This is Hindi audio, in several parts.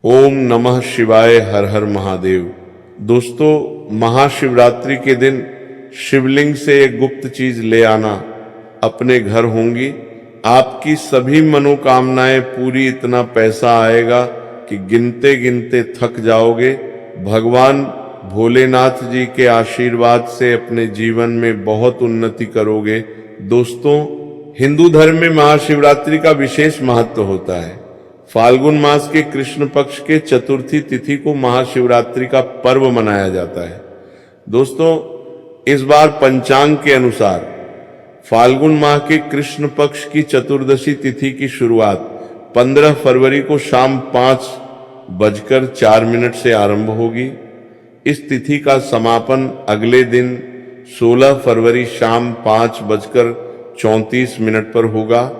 ओम नमः शिवाय, हर हर महादेव। दोस्तों, महाशिवरात्रि के दिन शिवलिंग से एक गुप्त चीज ले आना अपने घर होंगी। आपकी सभी मनोकामनाएं पूरी, इतना पैसा आएगा कि गिनते गिनते थक जाओगे। भगवान भोलेनाथ जी के आशीर्वाद से अपने जीवन में बहुत उन्नति करोगे। दोस्तों, हिंदू धर्म में महाशिवरात्रि का विशेष महत्व होता है। फाल्गुन मास के कृष्ण पक्ष के चतुर्थी तिथि को महाशिवरात्रि का पर्व मनाया जाता है। दोस्तों, इस बार पंचांग के अनुसार फाल्गुन माह के कृष्ण पक्ष की चतुर्दशी तिथि की शुरुआत 15 फरवरी को शाम 5:04 से आरंभ होगी। इस तिथि का समापन अगले दिन 16 फरवरी शाम 5:34 पर होगा।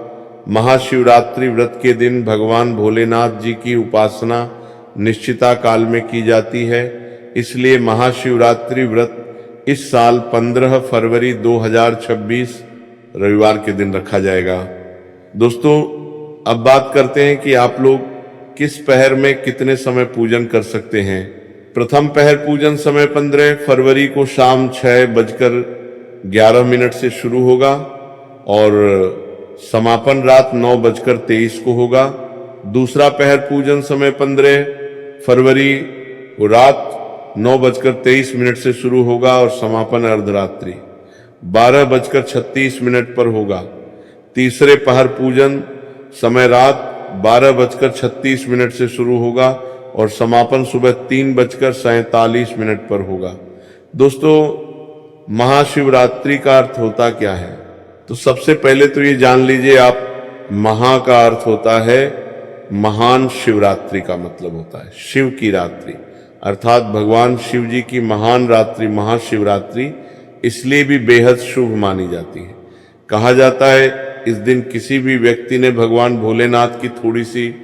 महाशिवरात्रि व्रत के दिन भगवान भोलेनाथ जी की उपासना निश्चिता काल में की जाती है, इसलिए महाशिवरात्रि व्रत इस साल 15 फरवरी 2026 रविवार के दिन रखा जाएगा। दोस्तों, अब बात करते हैं कि आप लोग किस पहर में कितने समय पूजन कर सकते हैं। प्रथम पहर पूजन समय 15 फरवरी को शाम 6:11 से शुरू होगा और समापन रात 9:23 को होगा। दूसरा पहर पूजन समय 15 फरवरी को रात 9:23 से शुरू होगा और समापन अर्धरात्रि 12:36 पर होगा। तीसरे पहर पूजन समय रात 12:36 से शुरू होगा और समापन सुबह 3:47 पर होगा। दोस्तों, महाशिवरात्रि का अर्थ होता क्या है? तो सबसे पहले तो ये जान लीजिए आप, महा का अर्थ होता है महान, शिवरात्रि का मतलब होता है शिव की रात्रि, अर्थात भगवान शिव जी की महान रात्रि महाशिवरात्रि इसलिए भी बेहद शुभ मानी जाती है। कहा जाता है इस दिन किसी भी व्यक्ति ने भगवान भोलेनाथ की थोड़ी सी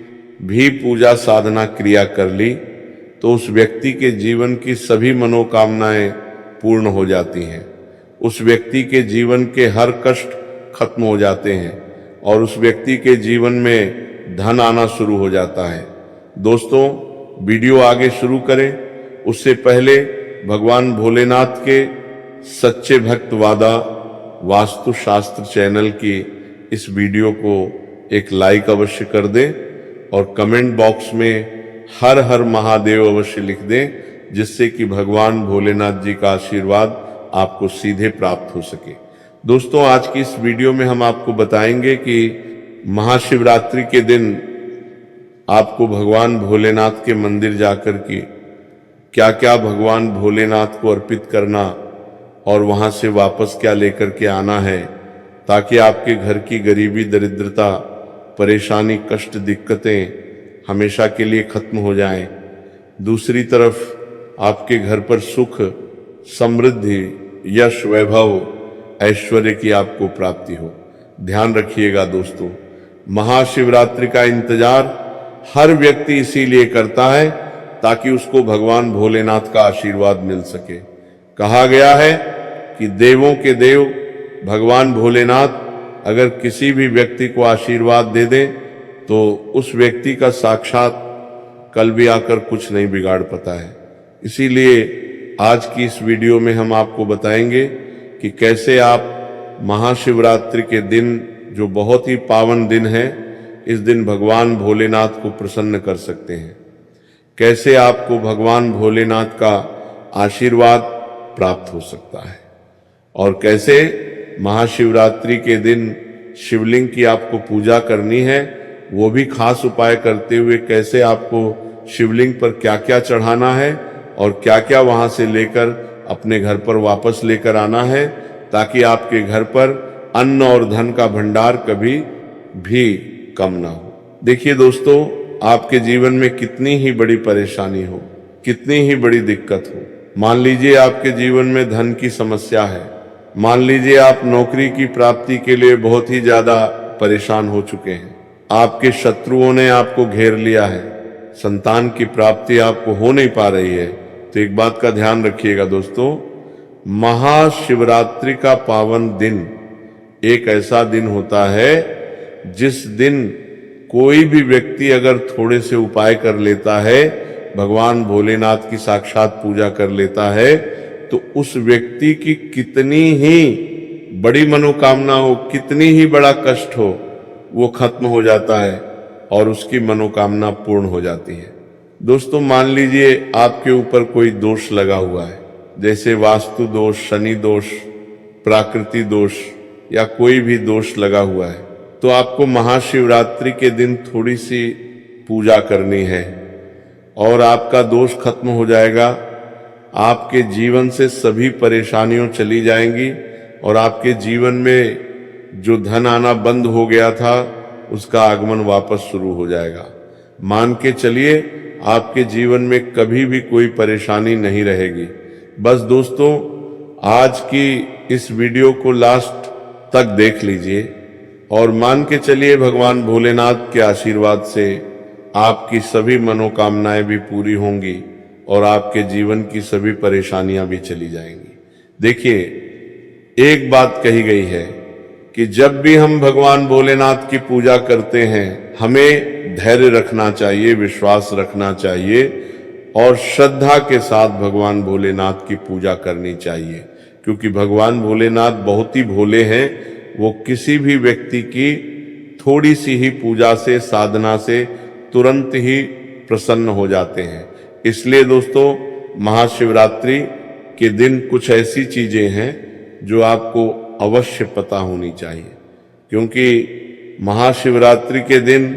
भी पूजा साधना क्रिया कर ली तो उस व्यक्ति के जीवन की सभी मनोकामनाएं पूर्ण हो जाती हैं। उस व्यक्ति के जीवन के हर कष्ट खत्म हो जाते हैं और उस व्यक्ति के जीवन में धन आना शुरू हो जाता है। दोस्तों, वीडियो आगे शुरू करें उससे पहले भगवान भोलेनाथ के सच्चे भक्त वादा वास्तु शास्त्र चैनल की इस वीडियो को एक लाइक अवश्य कर दें और कमेंट बॉक्स में हर हर महादेव अवश्य लिख दें, जिससे कि भगवान भोलेनाथ जी का आशीर्वाद आपको सीधे प्राप्त हो सके। दोस्तों, आज की इस वीडियो में हम आपको बताएंगे कि महाशिवरात्रि के दिन आपको भगवान भोलेनाथ के मंदिर जाकर के क्या क्या भगवान भोलेनाथ को अर्पित करना और वहां से वापस क्या लेकर के आना है, ताकि आपके घर की गरीबी, दरिद्रता, परेशानी, कष्ट, दिक्कतें हमेशा के लिए खत्म हो जाएं। दूसरी तरफ आपके घर पर सुख, समृद्धि, यश, वैभव, ऐश्वर्य की आपको प्राप्ति हो। ध्यान रखिएगा दोस्तों, महाशिवरात्रि का इंतजार हर व्यक्ति इसीलिए करता है ताकि उसको भगवान भोलेनाथ का आशीर्वाद मिल सके। कहा गया है कि देवों के देव भगवान भोलेनाथ अगर किसी भी व्यक्ति को आशीर्वाद दे दें तो उस व्यक्ति का साक्षात कल भी आकर कुछ नहीं बिगाड़ पाता है। इसीलिए आज की इस वीडियो में हम आपको बताएंगे कि कैसे आप महाशिवरात्रि के दिन, जो बहुत ही पावन दिन है, इस दिन भगवान भोलेनाथ को प्रसन्न कर सकते हैं। कैसे आपको भगवान भोलेनाथ का आशीर्वाद प्राप्त हो सकता है और कैसे महाशिवरात्रि के दिन शिवलिंग की आपको पूजा करनी है, वो भी खास उपाय करते हुए कैसे आपको शिवलिंग पर क्या क्या चढ़ाना है और क्या क्या वहां से लेकर अपने घर पर वापस लेकर आना है, ताकि आपके घर पर अन्न और धन का भंडार कभी भी कम ना हो। देखिए दोस्तों, आपके जीवन में कितनी ही बड़ी परेशानी हो, कितनी ही बड़ी दिक्कत हो, मान लीजिए आपके जीवन में धन की समस्या है, मान लीजिए आप नौकरी की प्राप्ति के लिए बहुत ही ज्यादा परेशान हो चुके हैं, आपके शत्रुओं ने आपको घेर लिया है, संतान की प्राप्ति आपको हो नहीं पा रही है, तो एक बात का ध्यान रखिएगा दोस्तों, महाशिवरात्रि का पावन दिन एक ऐसा दिन होता है जिस दिन कोई भी व्यक्ति अगर थोड़े से उपाय कर लेता है, भगवान भोलेनाथ की साक्षात पूजा कर लेता है, तो उस व्यक्ति की कितनी ही बड़ी मनोकामना हो, कितनी ही बड़ा कष्ट हो, वो खत्म हो जाता है और उसकी मनोकामना पूर्ण हो जाती है। दोस्तों, मान लीजिए आपके ऊपर कोई दोष लगा हुआ है, जैसे वास्तु दोष, शनि दोष, प्राकृति दोष या कोई भी दोष लगा हुआ है, तो आपको महाशिवरात्रि के दिन थोड़ी सी पूजा करनी है और आपका दोष खत्म हो जाएगा। आपके जीवन से सभी परेशानियां चली जाएंगी और आपके जीवन में जो धन आना बंद हो गया था, उसका आगमन वापस शुरू हो जाएगा। मान के चलिए, आपके जीवन में कभी भी कोई परेशानी नहीं रहेगी। बस दोस्तों, आज की इस वीडियो को लास्ट तक देख लीजिए और मान के चलिए भगवान भोलेनाथ के आशीर्वाद से आपकी सभी मनोकामनाएं भी पूरी होंगी और आपके जीवन की सभी परेशानियां भी चली जाएंगी। देखिए, एक बात कही गई है कि जब भी हम भगवान भोलेनाथ की पूजा करते हैं, हमें धैर्य रखना चाहिए, विश्वास रखना चाहिए और श्रद्धा के साथ भगवान भोलेनाथ की पूजा करनी चाहिए, क्योंकि भगवान भोलेनाथ बहुत ही भोले हैं। वो किसी भी व्यक्ति की थोड़ी सी ही पूजा से, साधना से तुरंत ही प्रसन्न हो जाते हैं। इसलिए दोस्तों, महाशिवरात्रि के दिन कुछ ऐसी चीजें हैं जो आपको अवश्य पता होनी चाहिए, क्योंकि महाशिवरात्रि के दिन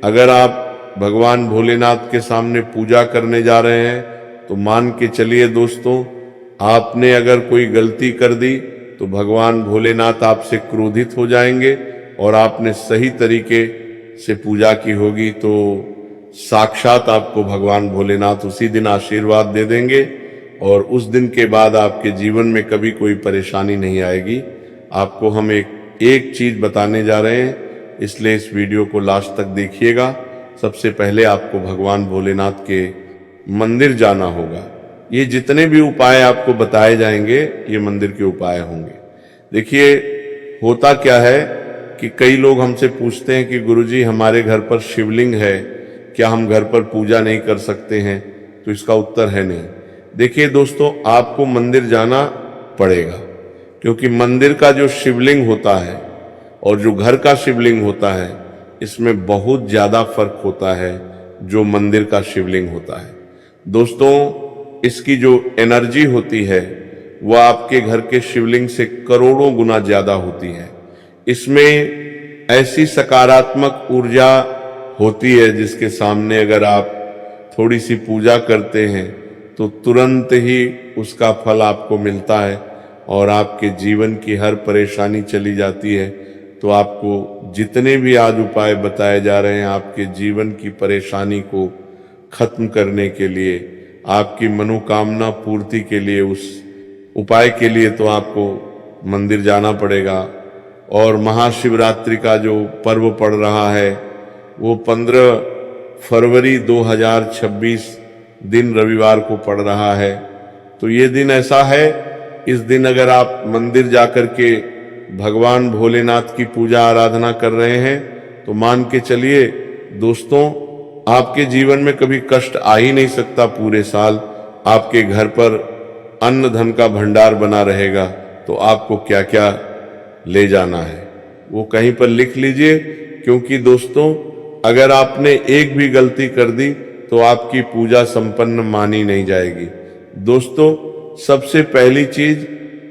अगर आप भगवान भोलेनाथ के सामने पूजा करने जा रहे हैं, तो मान के चलिए दोस्तों, आपने अगर कोई गलती कर दी तो भगवान भोलेनाथ आपसे क्रोधित हो जाएंगे और आपने सही तरीके से पूजा की होगी तो साक्षात आपको भगवान भोलेनाथ उसी दिन आशीर्वाद दे देंगे और उस दिन के बाद आपके जीवन में कभी कोई परेशानी नहीं आएगी। आपको हम एक चीज बताने जा रहे हैं, इसलिए इस वीडियो को लास्ट तक देखिएगा। सबसे पहले आपको भगवान भोलेनाथ के मंदिर जाना होगा। ये जितने भी उपाय आपको बताए जाएंगे, ये मंदिर के उपाय होंगे। देखिए, होता क्या है कि कई लोग हमसे पूछते हैं कि गुरुजी, हमारे घर पर शिवलिंग है, क्या हम घर पर पूजा नहीं कर सकते हैं? तो इसका उत्तर है नहीं। देखिए दोस्तों, आपको मंदिर जाना पड़ेगा, क्योंकि मंदिर का जो शिवलिंग होता है और जो घर का शिवलिंग होता है, इसमें बहुत ज्यादा फर्क होता है जो मंदिर का शिवलिंग होता है। दोस्तों, इसकी जो एनर्जी होती है वह आपके घर के शिवलिंग से करोड़ों गुना ज्यादा होती है। इसमें ऐसी सकारात्मक ऊर्जा होती है जिसके सामने अगर आप थोड़ी सी पूजा करते हैं तो तुरंत ही उसका फल आपको मिलता है और आपके जीवन की हर परेशानी चली जाती है। तो आपको जितने भी आज उपाय बताए जा रहे हैं, आपके जीवन की परेशानी को खत्म करने के लिए, आपकी मनोकामना पूर्ति के लिए, उस उपाय के लिए तो आपको मंदिर जाना पड़ेगा। और महाशिवरात्रि का जो पर्व पड़ रहा है वो 15 फरवरी 2026 दिन रविवार को पड़ रहा है। तो ये दिन ऐसा है, इस दिन अगर आप मंदिर जाकर के भगवान भोलेनाथ की पूजा आराधना कर रहे हैं तो मान के चलिए दोस्तों, आपके जीवन में कभी कष्ट आ ही नहीं सकता। पूरे साल आपके घर पर अन्न धन का भंडार बना रहेगा। तो आपको क्या क्या ले जाना है वो कहीं पर लिख लीजिए, क्योंकि दोस्तों अगर आपने एक भी गलती कर दी तो आपकी पूजा संपन्न मानी नहीं जाएगी। दोस्तों, सबसे पहली चीज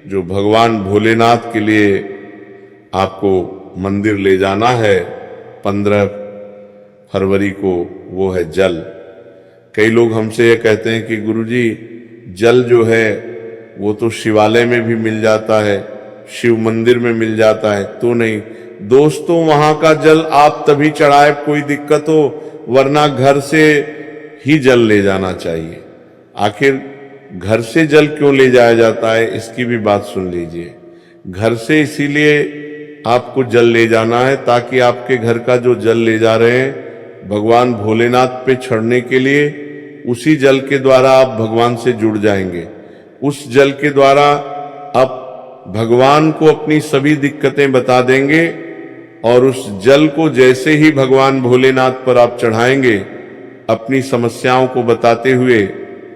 जो भगवान भोलेनाथ के लिए आपको मंदिर ले जाना है 15 फरवरी को, वो है जल। कई लोग हमसे ये कहते हैं कि गुरुजी, जल जो है वो तो शिवालय में भी मिल जाता है, शिव मंदिर में मिल जाता है। तो नहीं दोस्तों, वहां का जल आप तभी चढ़ाए कोई दिक्कत हो, वरना घर से ही जल ले जाना चाहिए। आखिर घर से जल क्यों ले जाया जाता है, इसकी भी बात सुन लीजिए। घर से इसीलिए आपको जल ले जाना है ताकि आपके घर का जो जल ले जा रहे हैं भगवान भोलेनाथ पे चढ़ने के लिए, उसी जल के द्वारा आप भगवान से जुड़ जाएंगे। उस जल के द्वारा आप भगवान को अपनी सभी दिक्कतें बता देंगे और उस जल को जैसे ही भगवान भोलेनाथ पर आप चढ़ाएंगे, अपनी समस्याओं को बताते हुए,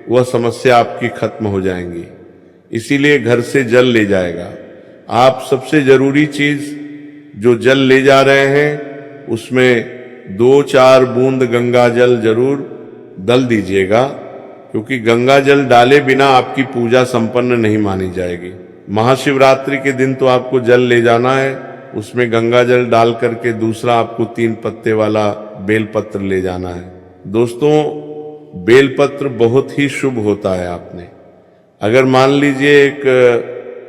वह समस्या आपकी खत्म हो जाएंगी। इसीलिए घर से जल ले जाएगा। आप सबसे जरूरी चीज जो जल ले जा रहे हैं उसमें 2-4 बूंद गंगा जल जरूर डल दीजिएगा, क्योंकि गंगा जल डाले बिना आपकी पूजा संपन्न नहीं मानी जाएगी। महाशिवरात्रि के दिन तो आपको जल ले जाना है, उसमें गंगा जल डाल करके दूसरा आपको 3 पत्ते वाला बेलपत्र ले जाना है। दोस्तों, बेलपत्र बहुत ही शुभ होता है। आपने अगर मान लीजिए एक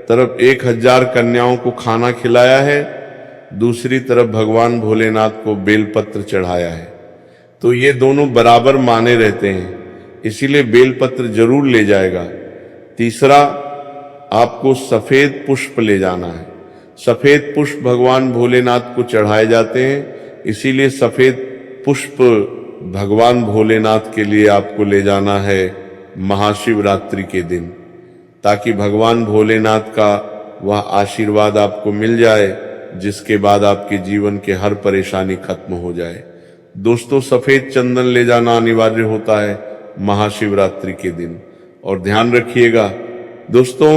तरफ 1000 कन्याओं को खाना खिलाया है, दूसरी तरफ भगवान भोलेनाथ को बेलपत्र चढ़ाया है, तो ये दोनों बराबर माने रहते हैं। इसीलिए बेलपत्र जरूर ले जाएगा। तीसरा, आपको सफेद पुष्प ले जाना है। सफेद पुष्प भगवान भोलेनाथ को चढ़ाए जाते हैं, इसीलिए सफेद पुष्प भगवान भोलेनाथ के लिए आपको ले जाना है महाशिवरात्रि के दिन, ताकि भगवान भोलेनाथ का वह आशीर्वाद आपको मिल जाए, जिसके बाद आपके जीवन के हर परेशानी खत्म हो जाए। दोस्तों, सफेद चंदन ले जाना अनिवार्य होता है महाशिवरात्रि के दिन। और ध्यान रखिएगा दोस्तों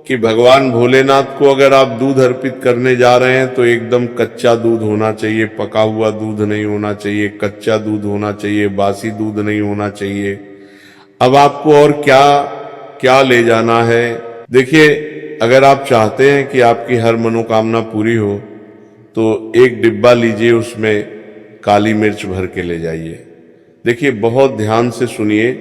कि भगवान भोलेनाथ को अगर आप दूध अर्पित करने जा रहे हैं तो एकदम कच्चा दूध होना चाहिए, पका हुआ दूध नहीं होना चाहिए, कच्चा दूध होना चाहिए, बासी दूध नहीं होना चाहिए। अब आपको और क्या क्या ले जाना है? देखिए, अगर आप चाहते हैं कि आपकी हर मनोकामना पूरी हो तो एक डिब्बा लीजिए, उसमें काली मिर्च भर के ले जाइए। देखिए, बहुत ध्यान से सुनिए,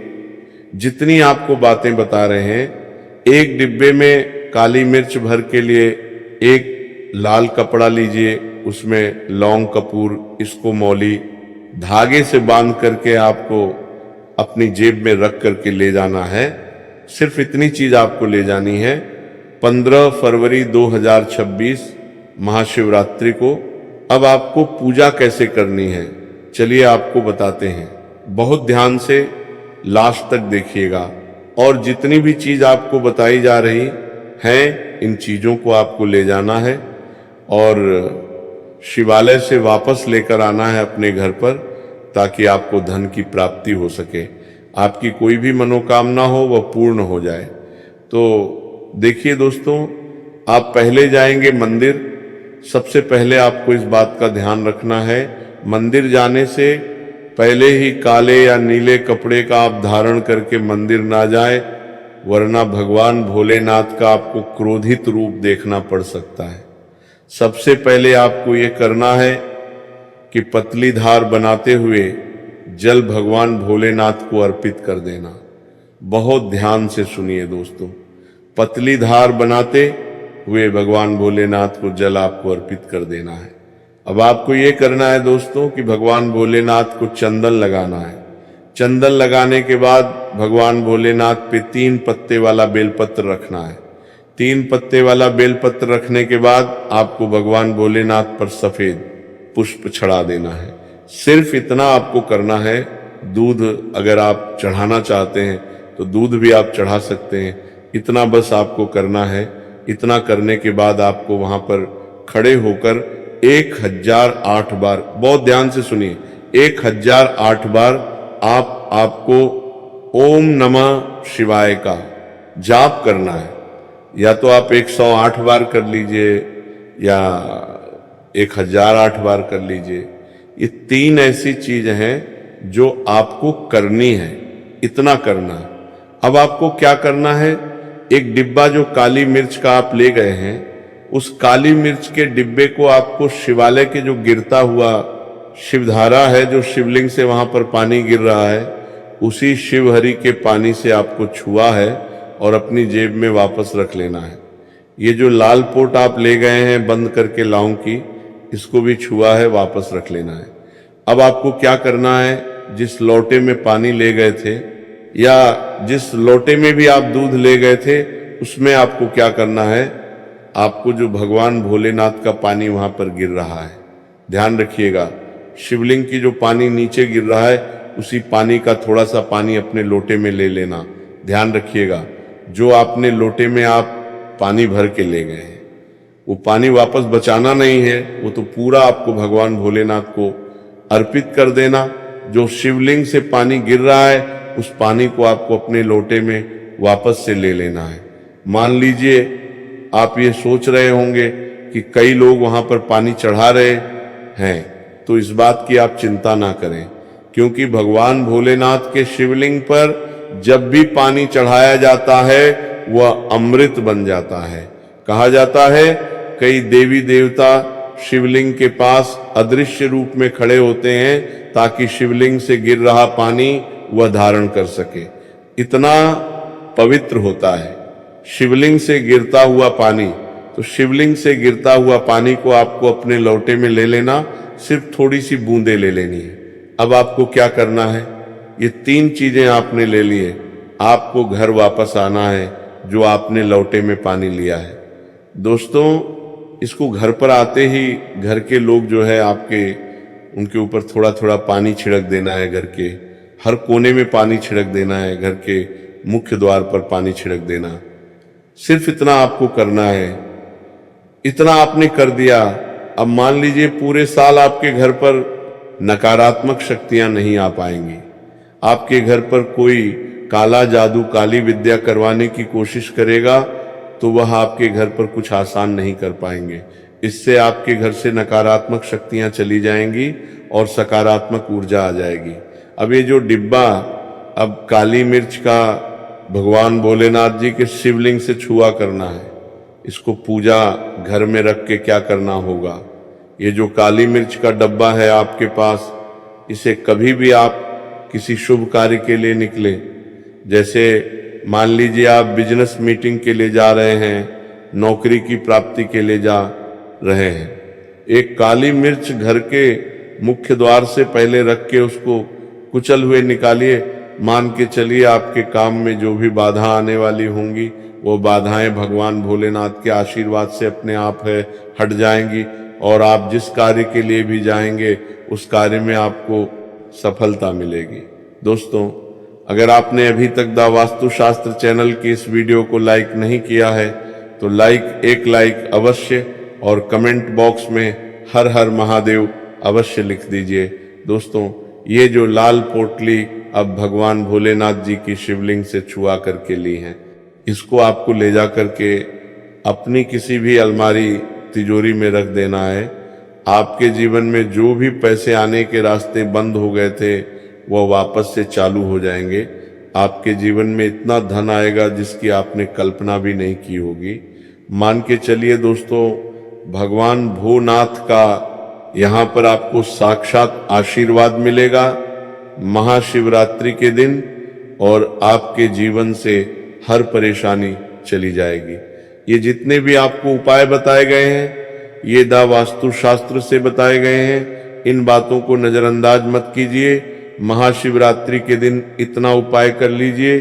जितनी आपको बातें बता रहे हैं, एक डिब्बे में काली मिर्च भर के लिए एक लाल कपड़ा लीजिए, उसमें लौंग कपूर, इसको मौली धागे से बांध करके आपको अपनी जेब में रख करके ले जाना है। सिर्फ इतनी चीज आपको ले जानी है। 15 फरवरी 2026 महाशिवरात्रि को। अब आपको पूजा कैसे करनी है, चलिए आपको बताते हैं। बहुत ध्यान से लास्ट तक देखिएगा, और जितनी भी चीज आपको बताई जा रही हैं, इन चीजों को आपको ले जाना है और शिवालय से वापस लेकर आना है अपने घर पर, ताकि आपको धन की प्राप्ति हो सके, आपकी कोई भी मनोकामना हो वह पूर्ण हो जाए। तो देखिए दोस्तों, आप पहले जाएंगे मंदिर। सबसे पहले आपको इस बात का ध्यान रखना है, मंदिर जाने से पहले ही काले या नीले कपड़े का आप धारण करके मंदिर ना जाए, वरना भगवान भोलेनाथ का आपको क्रोधित रूप देखना पड़ सकता है। सबसे पहले आपको ये करना है कि पतली धार बनाते हुए जल भगवान भोलेनाथ को अर्पित कर देना। बहुत ध्यान से सुनिए दोस्तों, पतली धार बनाते हुए भगवान भोलेनाथ को जल आपको अर्पित कर देना है। अब आपको ये करना है दोस्तों कि भगवान भोलेनाथ को चंदन लगाना है। चंदन लगाने के बाद भगवान भोलेनाथ पे 3 पत्ते वाला बेलपत्र रखना है। 3 पत्ते वाला बेलपत्र रखने के बाद आपको भगवान भोलेनाथ पर सफेद पुष्प चढ़ा देना है। सिर्फ इतना आपको करना है। दूध अगर आप चढ़ाना चाहते हैं तो दूध भी आप चढ़ा सकते हैं। इतना बस आपको करना है। इतना करने के बाद आपको वहां पर खड़े होकर 1008 बार, बहुत ध्यान से सुनिए, 1008 बार आपको ओम नमः शिवाय का जाप करना है। या तो आप 108 बार कर लीजिए या 1008 बार कर लीजिए। ये 3 ऐसी चीज हैं जो आपको करनी है। इतना करना है। अब आपको क्या करना है, एक डिब्बा जो काली मिर्च का आप ले गए हैं, उस काली मिर्च के डिब्बे को आपको शिवालय के जो गिरता हुआ शिवधारा है, जो शिवलिंग से वहां पर पानी गिर रहा है, उसी शिवहरि के पानी से आपको छुआ है और अपनी जेब में वापस रख लेना है। ये जो लाल पोट आप ले गए हैं बंद करके लौंग की, इसको भी छुआ है, वापस रख लेना है। अब आपको क्या करना है, जिस लोटे में पानी ले गए थे या जिस लोटे में भी आप दूध ले गए थे, उसमें आपको क्या करना है, आपको जो भगवान भोलेनाथ का पानी वहां पर गिर रहा है, ध्यान रखिएगा, शिवलिंग की जो पानी नीचे गिर रहा है, उसी पानी का थोड़ा सा पानी अपने लोटे में ले लेना। ध्यान रखिएगा, जो आपने लोटे में आप पानी भर के ले गए हैं, वो पानी वापस बचाना नहीं है, वो तो पूरा आपको भगवान भोलेनाथ को अर्पित कर देना। जो शिवलिंग से पानी गिर रहा है उस पानी को आपको अपने लोटे में वापस से ले लेना है। मान लीजिए आप ये सोच रहे होंगे कि कई लोग वहां पर पानी चढ़ा रहे हैं, तो इस बात की आप चिंता ना करें, क्योंकि भगवान भोलेनाथ के शिवलिंग पर जब भी पानी चढ़ाया जाता है वह अमृत बन जाता है। कहा जाता है कई देवी देवता शिवलिंग के पास अदृश्य रूप में खड़े होते हैं ताकि शिवलिंग से गिर रहा पानी वह धारण कर सके। इतना पवित्र होता है शिवलिंग से गिरता हुआ पानी। तो शिवलिंग से गिरता हुआ पानी को आपको अपने लोटे में ले लेना, सिर्फ थोड़ी सी बूंदे ले लेनी है। अब आपको क्या करना है, ये 3 चीजें आपने ले लिए, आपको घर वापस आना है जो आपने लोटे में पानी लिया है। दोस्तों, इसको घर पर आते ही घर के लोग जो है आपके उनके ऊपर थोड़ा थोड़ा पानी छिड़क देना है। घर के हर कोने में पानी छिड़क देना है, घर के मुख्य द्वार पर पानी छिड़क देना। सिर्फ इतना आपको करना है। इतना आपने कर दिया। अब मान लीजिए पूरे साल आपके घर पर नकारात्मक शक्तियां नहीं आ पाएंगी, आपके घर पर कोई काला जादू काली विद्या करवाने की कोशिश करेगा तो वह आपके घर पर कुछ आसान नहीं कर पाएंगे। इससे आपके घर से नकारात्मक शक्तियां चली जाएंगी और सकारात्मक ऊर्जा आ जाएगी। अब ये जो डिब्बा अब काली मिर्च का भगवान भोलेनाथ जी के शिवलिंग से छुआ करना है, इसको पूजा घर में रख के क्या करना होगा। ये जो काली मिर्च का डब्बा है आपके पास, इसे कभी भी आप किसी शुभ कार्य के लिए निकले, जैसे मान लीजिए आप बिजनेस मीटिंग के लिए जा रहे हैं, नौकरी की प्राप्ति के लिए जा रहे हैं, एक काली मिर्च घर के मुख्य द्वार से पहले रख के उसको कुचल हुए निकालिए। मान के चलिए आपके काम में जो भी बाधा आने वाली होंगी वो बाधाएं भगवान भोलेनाथ के आशीर्वाद से अपने आप है हट जाएंगी और आप जिस कार्य के लिए भी जाएंगे उस कार्य में आपको सफलता मिलेगी। दोस्तों, अगर आपने अभी तक द वास्तु शास्त्र चैनल की इस वीडियो को लाइक नहीं किया है तो एक लाइक अवश्य और कमेंट बॉक्स में हर हर महादेव अवश्य लिख दीजिए। दोस्तों, ये जो लाल पोटली अब भगवान भोलेनाथ जी की शिवलिंग से छुआ करके ली है, इसको आपको ले जा करके अपनी किसी भी अलमारी तिजोरी में रख देना है। आपके जीवन में जो भी पैसे आने के रास्ते बंद हो गए थे वो वापस से चालू हो जाएंगे। आपके जीवन में इतना धन आएगा जिसकी आपने कल्पना भी नहीं की होगी। मान के चलिए दोस्तों, भगवान भोलेनाथ का यहाँ पर आपको साक्षात आशीर्वाद मिलेगा महाशिवरात्रि के दिन और आपके जीवन से हर परेशानी चली जाएगी। ये जितने भी आपको उपाय बताए गए हैं ये द वास्तु शास्त्र से बताए गए हैं। इन बातों को नजरअंदाज मत कीजिए। महाशिवरात्रि के दिन इतना उपाय कर लीजिए